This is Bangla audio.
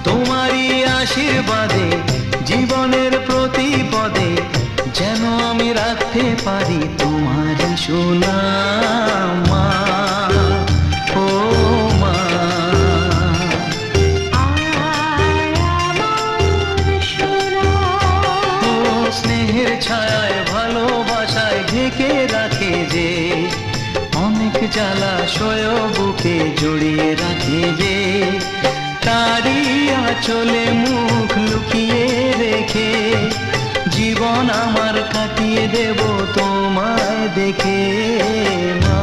তোমারই আশীর্বাদে জীবনের প্রতি পদে যেন আমি রাখতে পারি তোমারই সুনাম মা, ও মা। ও স্নেহের ছায়ায় ভালোবাসায় ঢেকে রাখে যে, অনেক জ্বালাশয় বুকে জড়িয়ে রাখে যে, তারই আঁচলে মুখ লুকিয়ে রেখে জীবন আমার কাটিয়ে দেব তোমায় দেখে মা।